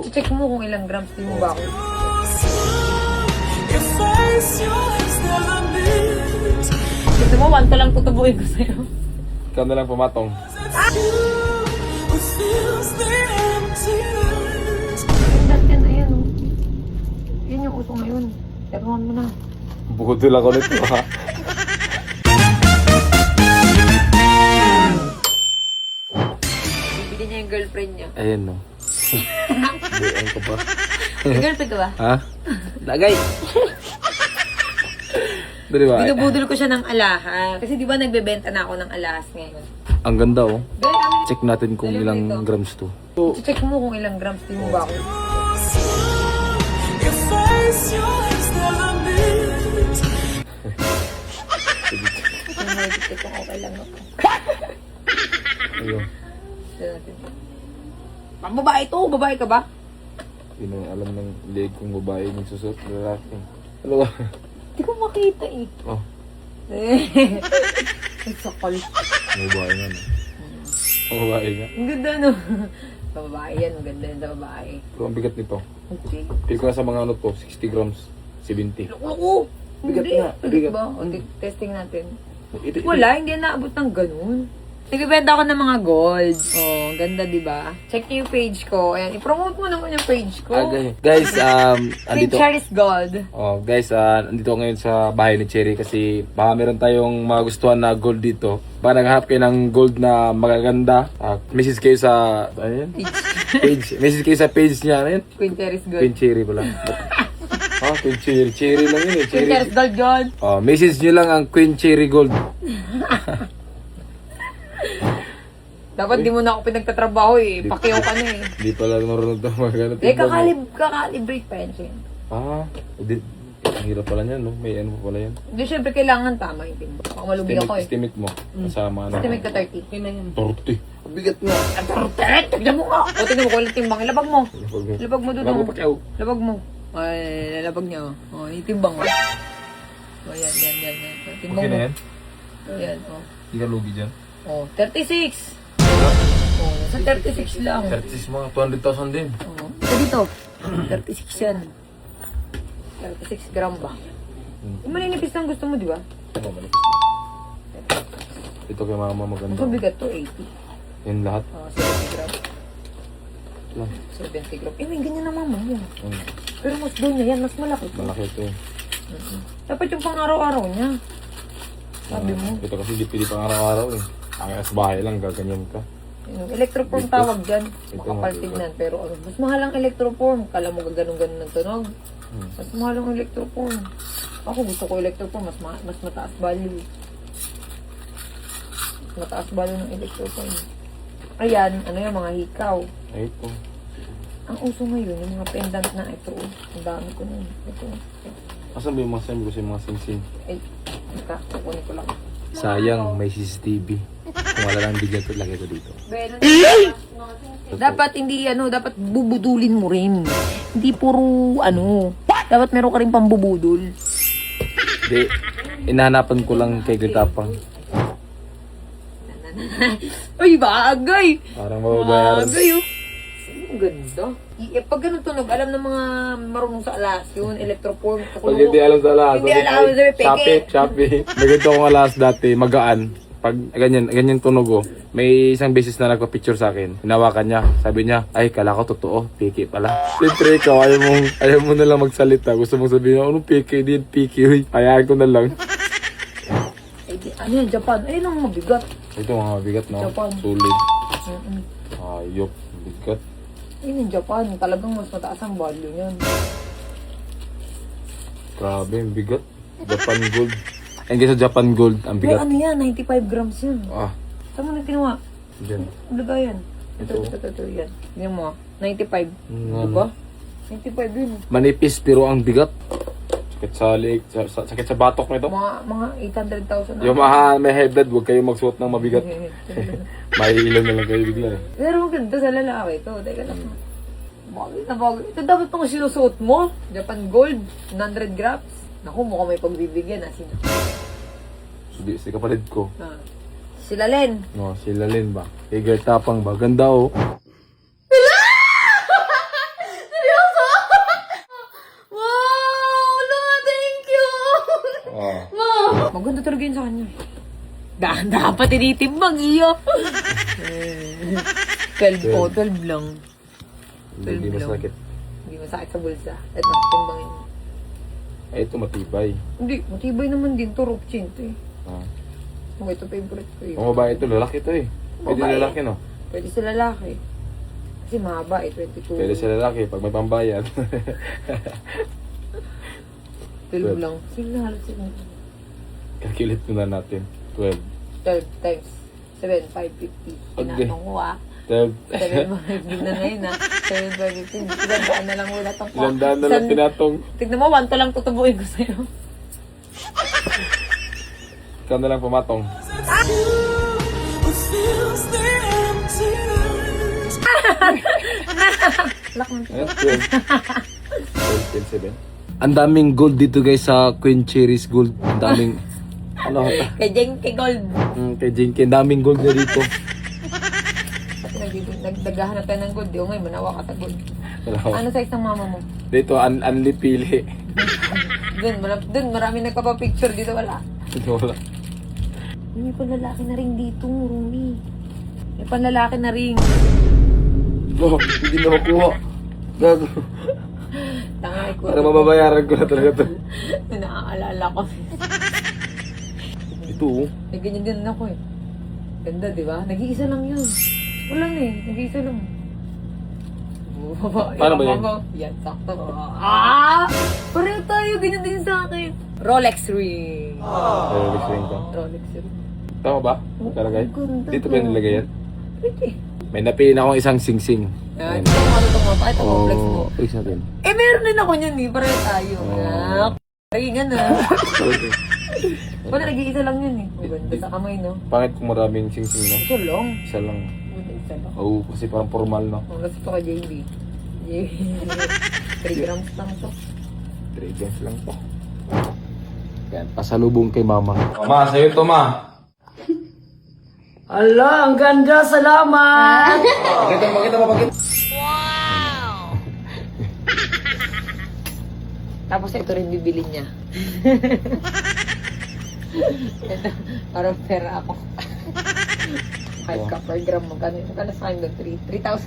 check mo kung ilang grams. Di mo ba ako? Gusto mo, 1 to lang tutubuin ko sa'yo. Ikaw na lang pumatong. Lahat yan, ayan o. Yan yung uso ngayon. Erohan mo na. Budol ako nito ha. Bibili niya yung girlfriend niya. Ayan no. Buwan ko pa. May girlfriend ka ba? Ha? Lagay! Di ba? Binubudol ko siya ng alahas. Kasi di ba nagbebenta na ako ng alahas ngayon? Ang ganda oh. Gaya, Check natin kung ilang grams to. So, check mo kung ilang grams. Di mo ba ako? Kung okay lang ako. ayun. Pang babae to, babae ka ba? Yun ang alam ng leg kung babae yung susunod na lalaki. Ano ba? Hindi ko makita eh. Oh, Ay, sakal. may babae nga no. Ang babae nga. Ang ganda no. Sa babae yan, ang ganda yan sa babae. Pero ang bigat nito. Okay. Feel ko na sa mga ano to, 60 grams, 70. Loko! Bigat Hindi. nga, bigat. Ba? O, testing natin. Ito, Wala, hindi na naabot ng ganun. Nagbibenta ako ng mga gold. Oh, ganda, di ba? Check niyo yung page ko. Ayan, i-promote mo naman yung page ko. Guys, St. andito. Charis Gold. Oh, guys, andito ako ngayon sa bahay ni Cherry kasi baka meron tayong mga gustuhan na gold dito. Baka naghahanap kayo ng gold na magaganda. Message kayo sa page. Message kayo sa page niya. Ano yun? Queen Charis Gold. Queen Cherry pala. Queen Cherry. Cherry lang yun eh. Queen Charis Gold yun. Oh, message nyo lang ang Queen Cherry Gold. Dapat di mo na ako pinagtatrabaho eh. Pakiyaw ka na eh. Hindi pala marunong ito mga ganun. Kakalibrate pa yan siya. Ang hirap pala niyan, no? May ano pa pala yan. Hindi, syempre kailangan tama yung timba. Baka malugi ako eh. Estimate mo. Kasama ano. Estimate ka 30. Yun na yun. 30. Ang bigat nga. Ang tarot! Tignan mo ka! O, tignan mo ko yung timbang. Ilabag mo. Ilabag mo doon. Bago pa kayo. Labag mo. Ay, lalabag niya. O, itimbang mo. O, yan. Timbang Okay mo. na yan? Ayan, o. Hindi ka lugi dyan. O, 36. O, nasa 36 lang. 36 mga 200,000 din. O, ito dito. 36 yan. 36 gram ba? Yung maninipis lang gusto mo, di ba? Ano ba? Ito kay mama maganda. Mas mabigat to, 80. Yan lahat. O, 70 gram. Lang. 70 gram. Eh, may ganyan na mama yan. Mm. Pero mas doon niya yan, mas malaki. Malaki ito eh. Dapat yung pang araw-araw niya. Sabi mo. Ito kasi di pili pang araw-araw eh. Ang sa bahay lang, gaganyan ka. Electroform tawag dyan. Ito, Makapal tignan. Pero ano, mas mahal ang electroform. Kala mo ganun-ganun ng tunog. Mas mahal ang electroform. Ako gusto ko electroform. Mas mataas value. Mas mataas value ng electroform. Ayan, ano yung mga hikaw. Ay, ito. Ang uso ngayon, yung mga pendant na ito. Ang dami ko nun. Ito. Asan ba yung mga sabi ko sa mga sing-sing? Ay, kukunin ko lang. Sayang, may CCTV. Kung wala lang bigyan ito, lagay ko dito. Dapat hindi dapat bubudulin mo rin. Hindi puro dapat meron ka rin pambubudol. Hindi, inahanapan ko lang kay Gritapang. Ay, bagay! Parang mababayaran. Bagay, oh. Ang ganda. Pag ganun tunog, alam ng mga marunong sa alas, yun, electroform. Pag hindi alam sa lahat. Hindi alam sa peke. Shopee. Nagito akong alas dati, magaan. Pag ganyan tunog oh. May isang beses na nagpa-picture sa akin. Hinawakan niya. Sabi niya, ay kala ko totoo. Peke pala. Siyempre ikaw, ayaw mo na lang magsalita. Gusto mong sabihin, anong peke? Hindi yan peke. Uy, hayaan ko na lang. Ano yan, Japan? Ayun ang mabigat. Ito mga mabigat no? Japan. Sulit. Ayop. Bigat. Ayun yung Japan. Talagang mas mataas ang value niyan. Grabe, ang bigat. Japan Gold. Ayun kasi sa Japan Gold, ang May bigat. ano yan, 95 grams yan. Saan mo na kinuha? Diyan. Lagayan. Ito. Ito, yan. Yan mo, 95. Mm. Diba? 95 yun. Manipis pero ang bigat. Sakit sa leg, sakit sa batok nito. Mga 800,000 na. Yung may high blood, huwag kayong magsuot ng mabigat. Mahihilan na lang kayo bigla eh. Pero ang ganda sa lalaki ito. Teka lang. Bagay na bagay. Ito dapat itong sinusuot mo. Japan Gold. 100 grams. Naku, mukhang may pagbibigyan. Sino? Si kapatid ko. Sila Len. No, si Lalin ba? Kay Tapang ba? Ganda oh. Maganda talaga yun sa kanya. Dahan-dahan pa tinitimbang iyo. 12 po, 12 lang. Hindi masakit. Hindi masakit sa bulsa. Ito, timbangin mo. Ay, ito matibay. Hindi, matibay naman din to. Rope chain to eh. Ah. Okay, ito favorite ko eh. Kung babae ito, lalaki ito eh. Pwede Babae. lalaki, no? Pwede sa lalaki. Kasi mahaba eh, 22. Pwede sa lalaki pag may pambayad. 12 lang. Sige na, halos sige. Calculate muna natin. 12. 12 times 7, 550. Tinatong ko ah. 12. 7, 550 na ngayon ah. 7, 550. Isang na lang muna itong po. Ilang daan na lang tinatong. Tignan mo, 1 to lang tutubuin ko sa'yo. Ikaw na lang pumatong. Lak mo. Ayun, 12. 12, 7. Ang daming gold dito guys sa Queen Cherries Gold. Ang daming, ano, Kay Jenke Gold. kay Jinky. Ang daming gold na dito. Nagdagahan na tayo ng gold. Yung ngayon, manawa ka sa gold. Wala. Ano size ng mama mo? Dito, unli pili. Dun, marami nagpapapicture dito, wala. Wala. May panlalaki na rin dito, Rumi. May panlalaki na rin. Oh, hindi na makuha. Gago. Tangay ko. Para mababayaran ko na talaga to. Naaalala ko. Ito oh. May ganyan din ako eh. Ganda, di ba? Nag-iisa lang yun. Wala na eh. Nag-iisa lang. Paano ba yan? Yan, sakto. Ah! Pareho tayo. Ganyan din sa akin. Rolex ring. Rolex ring ko. Rolex ring. Tama ba? Talagay? Ganda Dito to. ba yung nilagay yan? Pwede. May napili akong isang sing-sing. Yan. Ito mo, ito mo. Pakita mo, flex mo. flex natin. Eh, meron din ako niyan eh. Pareho tayo. Ah, ringan na. Wala, nag-iisa lang yun eh. Ang ganda sa kamay, no? Pangit kung maraming sing-sing, no? Isa lang. Isa lang. Ganda, isa lang. Oo, kasi parang formal, no? Ang lasa to kay JB. 3 grams lang to. 3 grams lang po. Yan, pasalubong kay mama. Mama, sa'yo to, ma. Ala, ang ganda, salamat! Pakita mo. Tapos ito rin bibili niya. Ito, parang pera ako. 5 ka per gram. Magkano sa akin doon? 3,000.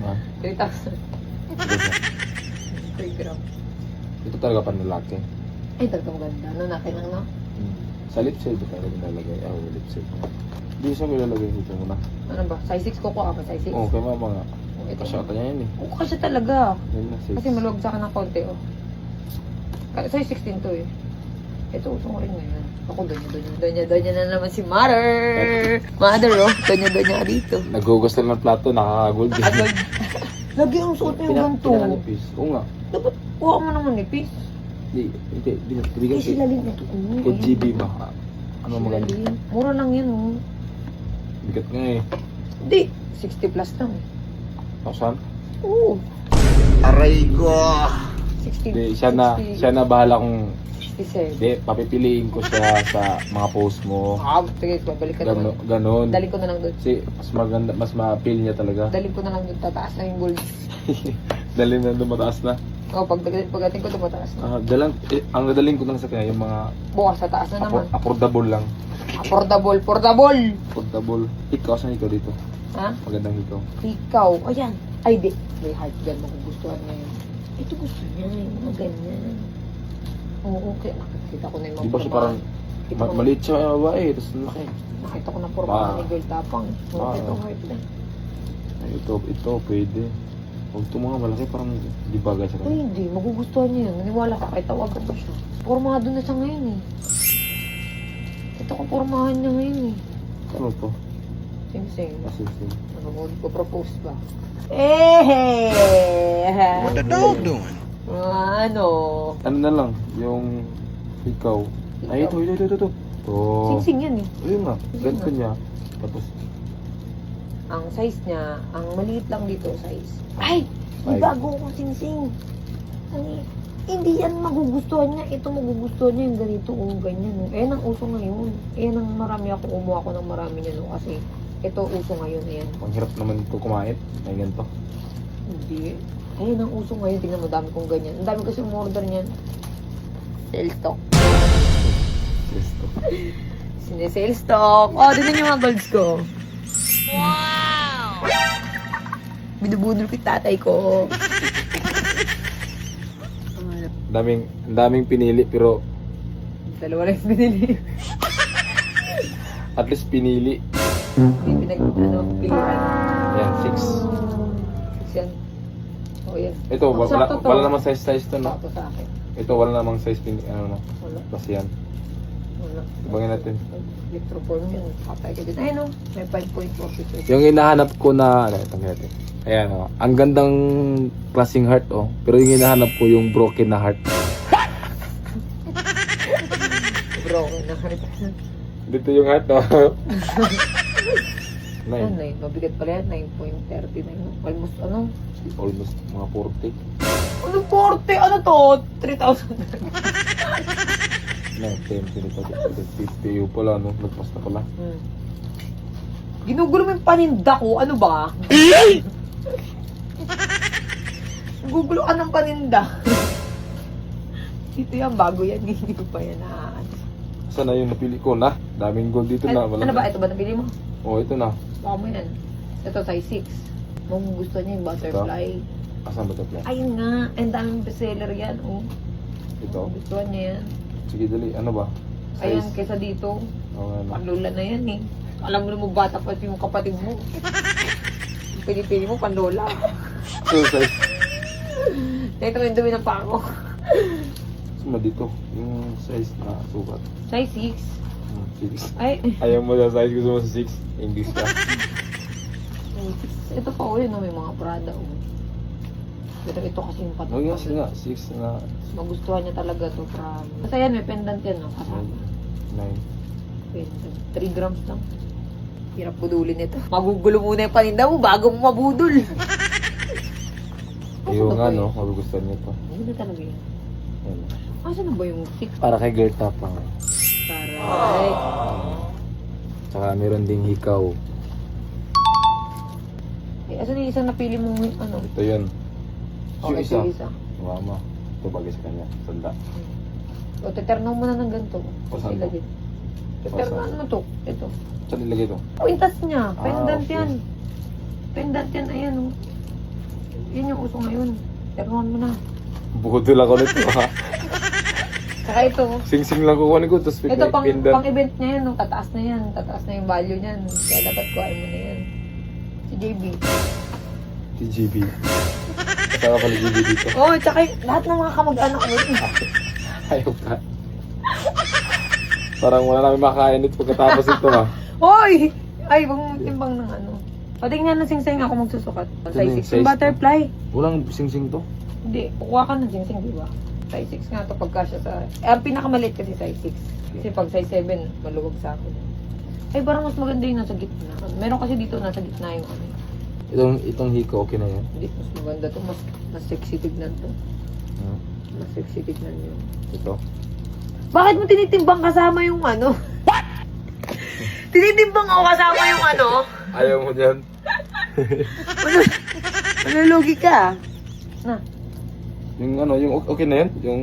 Ma, 3,000 per gram. ito talaga panlalaki. Ay, talaga maganda. Ano natin lang, no? Sa lip side ba talaga nilalagay? Ah, lip side. Hindi siya nilalagay dito muna. Ano ba? Size 6 ko ko ako. Size 6. Oo, kay mama nga. Ito. Kasyata niya yan eh. Oo, kasi talaga. Yan na, 6. Kasi maluwag sa akin ng konti, oh. Size 16 to eh. Ito, uso ko rin ngayon. Ako, donya na naman si Mother. Mother, oh. Donya dito. Naghugas lang ng plato, nakakagold. Agad. Lagi ang suot mo yung ganito. Pinakalipis. Oo nga. Dapat kuha mo naman nipis. Hindi. Bigyan Kasi lalim ito. kay GB ba? Ano maganda? Mura lang yun, oh. Bigat nga eh. Hindi. 60 plus lang. Saan? Oo. Aray ko! 60. Hindi, siya na bahala kung 67. hindi, papipiliin ko siya sa mga post mo. Ah, sige, babalik ka naman. Ganon. Daling ko na lang doon. Kasi mas maganda, mas ma-appeal niya talaga. Daling ko na lang doon. Tataas na yung gold. Dalhin na dumataas na. Oh, pagdating ko tumataas na. Ang nadaling ko lang sa kanya, yung mga Bukas sa taas na naman. affordable lang. Affordable. Affordable. Ikaw, saan ikaw dito? Ha? Magandang ikaw. Ikaw. Ayan. Ay, di. May heart gun. Magugustuhan niya yun. Ito gusto niya. Yung mga ganyan. Oo, kaya nakikita ko na yung mga Di ba siya forma. parang Kita ko- maliit siya babae, tapos laki. Nakita ko na forma Ah. ni Girl Tapang. Ah. Ito heart gun. Ay, ito, pwede. Huwag ito mga malaki, parang di bagay sa Ay, kanya. hindi. Magugustuhan niya yun. Naniwala ka. Kahit tawagan mo siya. Formado na siya ngayon eh. Ito ko formahan niya ngayon eh. Ano to? Sing-sing. Kasi, Ano ko propose ba? Eh! What the dog doing? Ano? ano na lang, yung ikaw. Ay, ito. Ito. Sing-sing yan eh. Ayun nga, ganito niya. Tapos, Ang size niya, ang maliit lang dito size. Ay! May Five. bago akong sing-sing. Ano, hindi yan magugustuhan niya. Ito magugustuhan niya yung ganito o ganyan. Oh. Ayan ang uso ngayon. Ayan ang marami ako. Kumuha ko ng marami niya. No? Kasi ito uso ngayon. Ayan. ang hirap naman ito kumain. Ay, ganito. Hindi. Ayan ang uso ngayon. Tingnan mo, dami kong ganyan. Ang dami kasi umorder niyan. Sell stock. Sinesales stock. Oh, din yung mga golds ko. Binubudol ko yung tatay ko. Daming pinili pero Dalawa lang yung binili. at least pinili. Hindi pilihan. Yan, 6. Yan. Oh, yan. Ito, Sakto to. wala namang size to, no? Sakto sa akin. Ito, wala namang size no? Wala. Kasi yan. Wala. Ibangin natin. Electroform yan. Patay ka din. Ay, no. May 5.42. Yung hinahanap ko na, tanggalin natin. Ayan, oh. Ang gandang klaseng heart, oh. Pero yung hinahanap ko yung broken na heart. Broken na heart. Dito yung heart, oh. Ano 9. eh, mabigat pala yan, 9.39. Almost ano? Almost mga 40. Ano 40? Ano to? 3,000. 9, 10, 20, 50 yung pala, no? Nagpas na pala. Ginugulo mo yung paninda ko. Ano ba? Gugulo ka ng paninda. Ito yan, bago yan. Hindi ko pa yan naaalis. Saan na yung napili ko na? Daming gold dito na. Ano ba? Ito ba napili mo? Oh, ito na. Baka mo yan. Ito, size 6. Kung gusto niya yung butterfly. Asan ba ito? Ayun nga. Ang daming bestseller yan. Oh. Ito. Kung gusto niya yan. Sige, dali. Ano ba? Ayan, Size? kaysa dito. Oh, ano? Panlola na yan eh. Alam mo na mo bata pa yung kapatid mo. Yung pinipili mo, panlola. So, size. Ito yung dumi ng pako. Saan ba dito? Yung size na sukat. Size 6. 6. Ay, Ayaw mo sa size. Gusto mo sa 6. English ka. ito pa ulit no, may mga Prada. Oh. Pero ito kasi yung Oh, yes nga. 6 na. magustuhan niya talaga to from. Basta yan, may pendant yan, no? Kasama. 9. Pendant. 3 grams lang. Hirap budulin ito. Magugulo muna yung paninda mo bago mo mabudol. Ayaw Asan nga, na ba no? yun? Magugustuhan niyo to. Ano na talaga yun? Yan. Asan na ba yung 6? Para kay girl tapang. Taray. Tsaka meron ding hikaw. Eh, asan yung isang napili mong ano? Ito yun. Okay, Yung isa. yung isa. Mama. Ito bagay sa kanya. Sanda. O, teterno mo na ng ganito. Saan to? Ilagay. Teterno Saan? ano to? Ito. Saan nilagay ito? Kwintas niya. Pendant okay. yan. Pendant yan. Ayan o. Yan yung uso ngayon. Ternoan mo na. Budol ako nito, ha? Saka ito. Sing-sing lang kukunin ko. Tapos Ito pang pendant. event niya yan. No? Tataas na yan. Tataas na yung value niyan. Kaya dapat kuhain mo na yan. Si JB. TGB. Kasama pala GB dito. Oh, tsaka lahat ng mga kamag-anak mo. Ayaw ka. Parang wala namin makain ito pagkatapos ito, ha? Hoy! Ay, huwag mong timbang ng ano. Pati nga ng sing-sing ako magsusukat. Ito na yung Size 6. size Yung butterfly. Walang sing-sing to. Hindi, kukuha ka ng sing-sing, di ba? Size 6 nga to pagka siya sa... ang pinakamaliit kasi size 6. Kasi pag size 7, maluwag sa akin. Ay, parang mas maganda yung nasa gitna. Meron kasi dito nasa gitna yung ano. Itong hiko, okay na yan. Hindi, mas maganda to. Mas sexy tignan to. Hmm. Mas sexy tignan yun. Ito. Bakit mo tinitimbang kasama yung ano? What? Tinitimbang ako kasama yung ano? Ayaw mo dyan. Malulugi ka. Na. Yung ano, yung okay na yan? Yung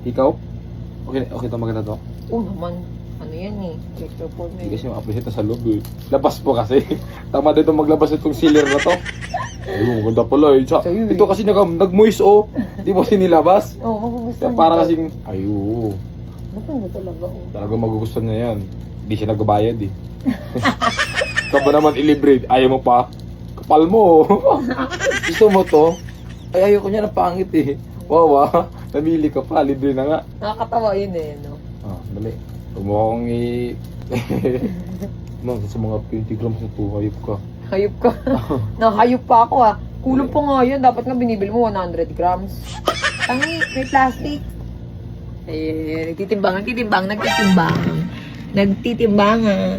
hikaw? Okay to maganda to? Oo naman. Ano yan eh. Electroform Hindi eh. kasi ma-appreciate na sa loob eh. Labas po kasi. Tama dito maglabas itong sealer na to. Ayun, maganda pala eh. Tsaka, Sa'yo eh. ito kasi nag-moist oh. Di mo sinilabas. Oo, magugustuhan Kaya para niya. kasing, ayun. Maganda talaga. Oh. Talaga magugustuhan niya yan. Hindi siya nagbabayad eh. Ikaw ba naman ilibre? Ayaw mo pa? Kapal mo oh. Gusto mo to? Ay ayaw ko niya na pangit eh. Wow ah. Namili ka pa. Libre na nga. Nakakatawa yun eh, no? Ah, dali. Huwag mo akong Man, sa mga 20 grams na to, hayop ka. Hayop ka. Nakahayop pa ako ah. Kulong pa nga yun. Dapat nga binibili mo 100 grams. Tangi, may plastic. Ay, nagtitimbang. Nagtitimbang.